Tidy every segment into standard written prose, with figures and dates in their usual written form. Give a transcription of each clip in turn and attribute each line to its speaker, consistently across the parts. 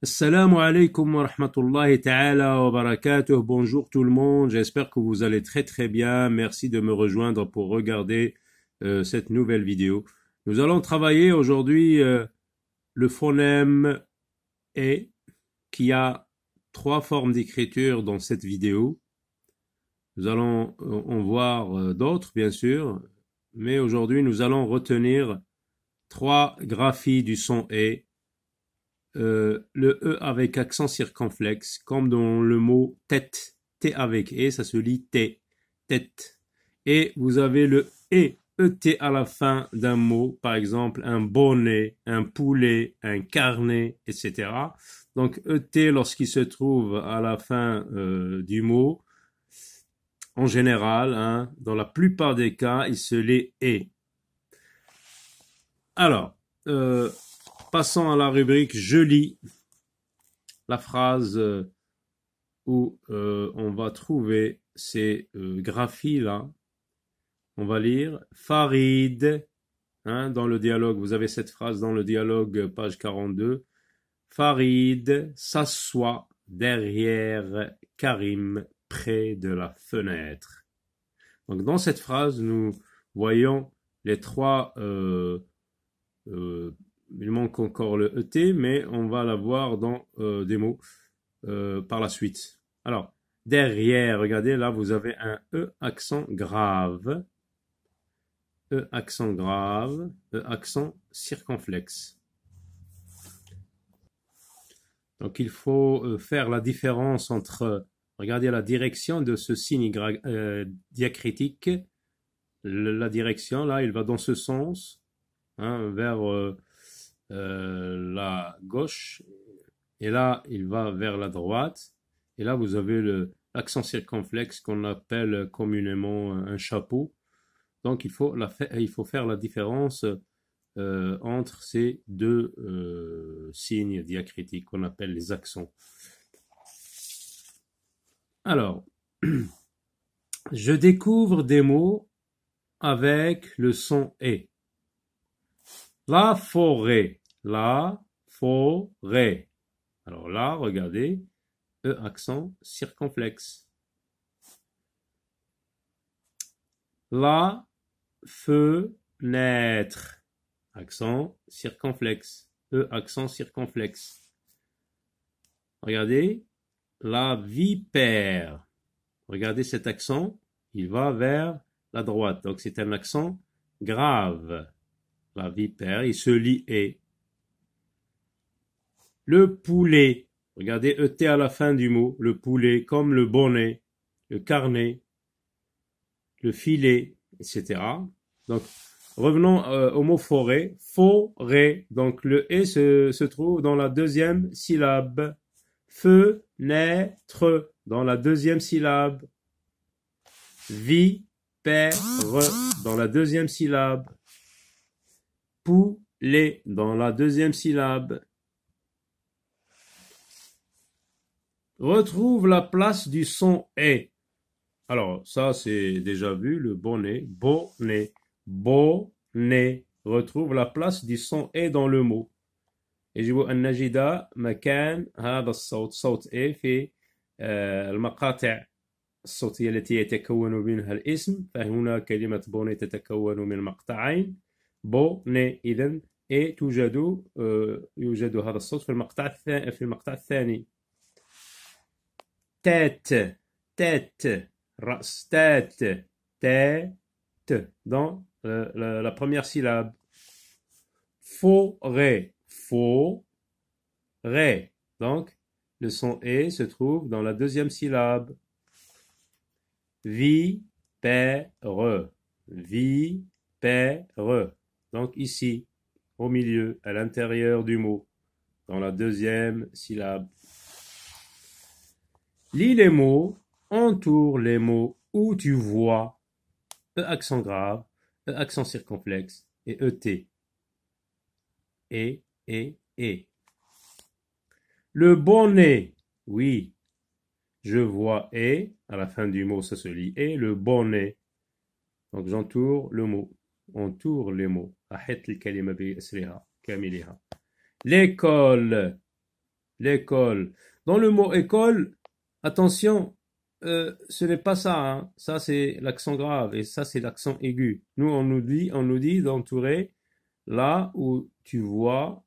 Speaker 1: Assalamu alaikum wa rahmatullahi ta'ala wa barakatuh. Bonjour tout le monde, j'espère que vous allez très très bien. Merci de me rejoindre pour regarder cette nouvelle vidéo. Nous allons travailler aujourd'hui le phonème E qui a trois formes d'écriture dans cette vidéo. Nous allons en voir d'autres bien sûr, mais aujourd'hui nous allons retenir trois graphies du son E. Le E avec accent circonflexe, comme dans le mot tête, T avec E, ça se lit T, tête. Et vous avez le ET à la fin d'un mot, par exemple un bonnet, un poulet, un carnet, etc. Donc ET, lorsqu'il se trouve à la fin du mot, en général, hein, dans la plupart des cas, il se lit E. Alors, passons à la rubrique je lis. La phrase où on va trouver ces graphies-là. On va lire Farid, hein, dans le dialogue, vous avez cette phrase dans le dialogue, page 42. Farid s'assoit derrière Karim, près de la fenêtre. Donc dans cette phrase, nous voyons les trois il manque encore le ET, mais on va l'avoir dans des mots par la suite. Alors, derrière, regardez, là, vous avez un E accent grave, E accent grave, E accent circonflexe. Donc, il faut faire la différence entre, regardez la direction de ce signe diacritique. La direction, là, il va dans ce sens, hein, vers la gauche, et là il va vers la droite, et là vous avez l'accent circonflexe qu'on appelle communément un chapeau. Donc il faut faire la différence entre ces deux signes diacritiques qu'on appelle les accents. Alors, je découvre des mots avec le son E. La forêt. La forêt. Alors là, regardez, E accent circonflexe. La fenêtre. Accent circonflexe. E accent circonflexe. Regardez, la vipère. Regardez cet accent, il va vers la droite. Donc c'est un accent grave. La vipère, il se lit E. Le poulet, regardez ET à la fin du mot, le poulet, comme le bonnet, le carnet, le filet, etc. Donc, revenons au mot forêt. Forêt, donc le E se trouve dans la deuxième syllabe. Fenêtre, dans la deuxième syllabe. Vipère, dans la deuxième syllabe. Poulet, dans la deuxième syllabe. Retrouve la place du son E. Alors, ça, c'est déjà vu, le bonnet, bonnet, bonnet. Retrouve la place du son E dans le mot. يجب أن نجد مكان هذا الصوت صوت E في المقاطع الصوتية التي يتكون منها الاسم. فهنا كلمة بوني تتكون من مقطعين بوني، إذن E يوجد هذا الصوت في المقطع الثاني. tête, tête, race, tête, tête, dans la première syllabe. Forêt, forêt. Donc, le son E se trouve dans la deuxième syllabe. Vipère, vipère. Donc ici, au milieu, à l'intérieur du mot, dans la deuxième syllabe. Lis les mots, entoure les mots où tu vois E accent grave, E accent circonflexe et ET. Et. Le bonnet, oui, je vois E, à la fin du mot ça se lit E, le bonnet. Donc j'entoure le mot, entoure les mots. أحيط الكلمة بأسرها كاملها. L'école, l'école. Dans le mot école, attention, ce n'est pas ça, hein. Ça c'est l'accent grave et ça c'est l'accent aigu. Nous on nous dit d'entourer là où tu vois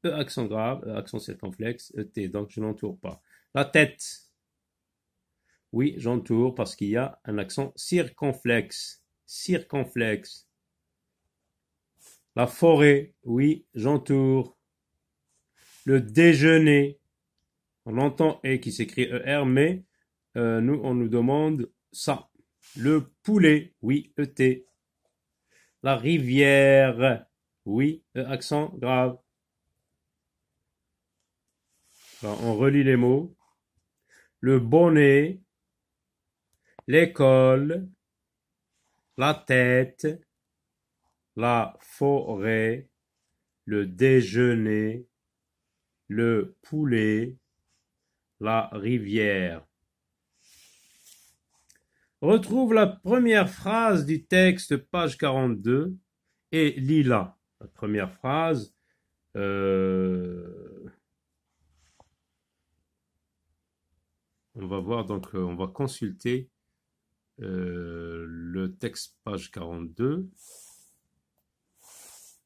Speaker 1: accent grave, accent circonflexe, T. Donc je n'entoure pas. La tête. Oui, j'entoure parce qu'il y a un accent circonflexe. Circonflexe. La forêt. Oui, j'entoure. Le déjeuner. On entend E qui s'écrit ER, mais nous, on nous demande ça. Le poulet. Oui, ET. La rivière. Oui, accent grave. Alors, on relit les mots. Le bonnet. L'école. La tête. La forêt. Le déjeuner. Le poulet. La rivière. Retrouve la première phrase du texte, page 42, et lis-la. La première phrase, on va voir, donc on va consulter le texte, page 42.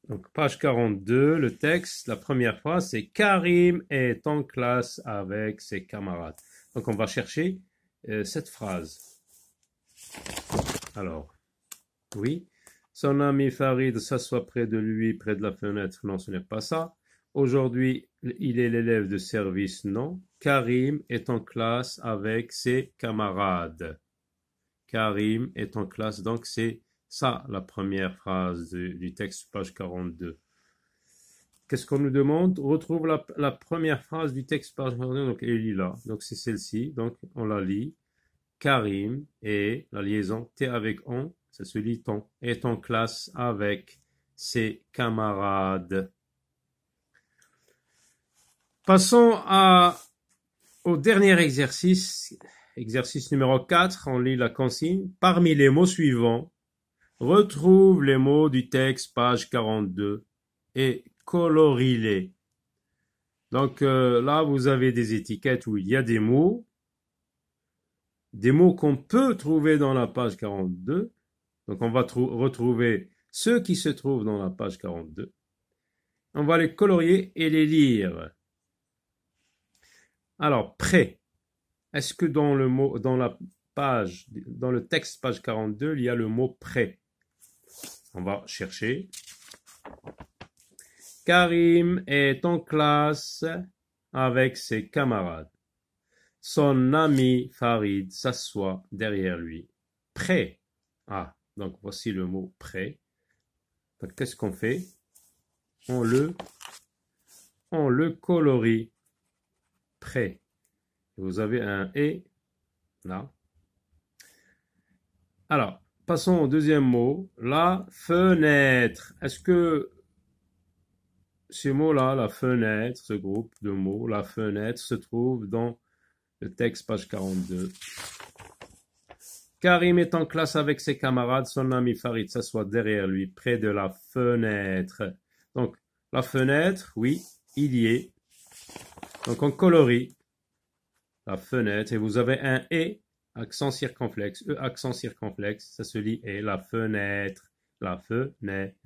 Speaker 1: Donc page 42, le texte, la première phrase, c'est Karim est en classe avec ses camarades. Donc on va chercher cette phrase. Alors, oui, son ami Farid s'assoit près de lui, près de la fenêtre. Non, ce n'est pas ça. Aujourd'hui, il est l'élève de service. Non. Karim est en classe avec ses camarades. Karim est en classe. Donc, c'est ça la première phrase du texte, page 42. Qu'est-ce qu'on nous demande? On retrouve la première phrase du texte, page 42. Donc, elle est là. Donc, c'est celle-ci. Donc, on la lit. Karim est, la liaison T avec on, ça se lit ton, est en classe avec ses camarades. Passons au dernier exercice, exercice numéro 4, on lit la consigne. Parmi les mots suivants, retrouve les mots du texte, page 42, et colorie-les. Donc là, vous avez des étiquettes où il y a des mots qu'on peut trouver dans la page 42. Donc, on va retrouver ceux qui se trouvent dans la page 42. On va les colorier et les lire. Alors, prêt. Est-ce que dans le texte page 42, il y a le mot prêt? On va chercher. Karim est en classe avec ses camarades. Son ami Farid s'assoit derrière lui. Prêt. Ah, donc voici le mot prêt. Donc qu'est-ce qu'on fait? On le colorie. Prêt. Vous avez un et là. Alors, passons au deuxième mot. La fenêtre. Est-ce que ce mot-là, la fenêtre, ce groupe de mots, la fenêtre, se trouve dans le texte, page 42. Karim est en classe avec ses camarades. Son ami Farid s'assoit derrière lui, près de la fenêtre. Donc, la fenêtre, oui, il y est. Donc, on colorie la fenêtre. Et vous avez un « et », accent circonflexe. « E », accent circonflexe, ça se lit « et ». La fenêtre, la fenêtre, «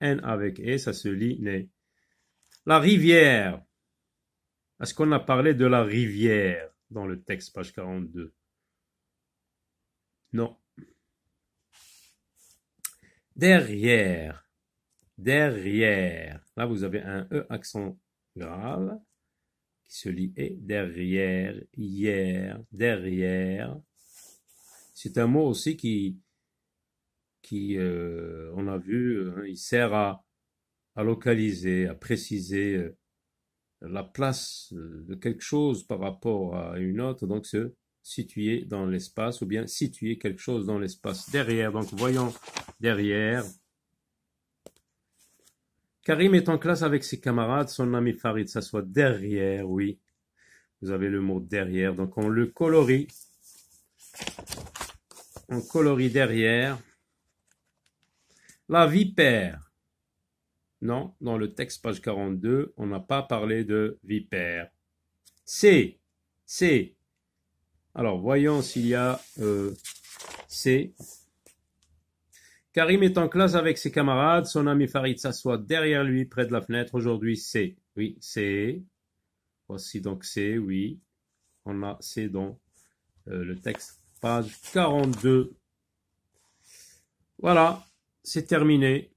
Speaker 1: n » avec « et », ça se lit « né ». La rivière. Est-ce qu'on a parlé de la rivière dans le texte, page 42? Non. Derrière. Derrière. Là, vous avez un E accent grave qui se lit et. Derrière, hier, derrière. C'est un mot aussi qui on a vu, il sert à localiser, à préciser la place de quelque chose par rapport à une autre, donc se situer dans l'espace ou bien situer quelque chose dans l'espace. Derrière, donc voyons derrière. Karim est en classe avec ses camarades, son ami Farid s'assoit derrière, oui. Vous avez le mot derrière, donc on le colorie. On colorie derrière. La vipère. Non, dans le texte, page 42, on n'a pas parlé de vipère. C. C. Alors, voyons s'il y a C. Karim est en classe avec ses camarades. Son ami Farid s'assoit derrière lui, près de la fenêtre. Aujourd'hui, C. Oui, C. Voici donc C, oui. On a C dans le texte, page 42. Voilà, c'est terminé.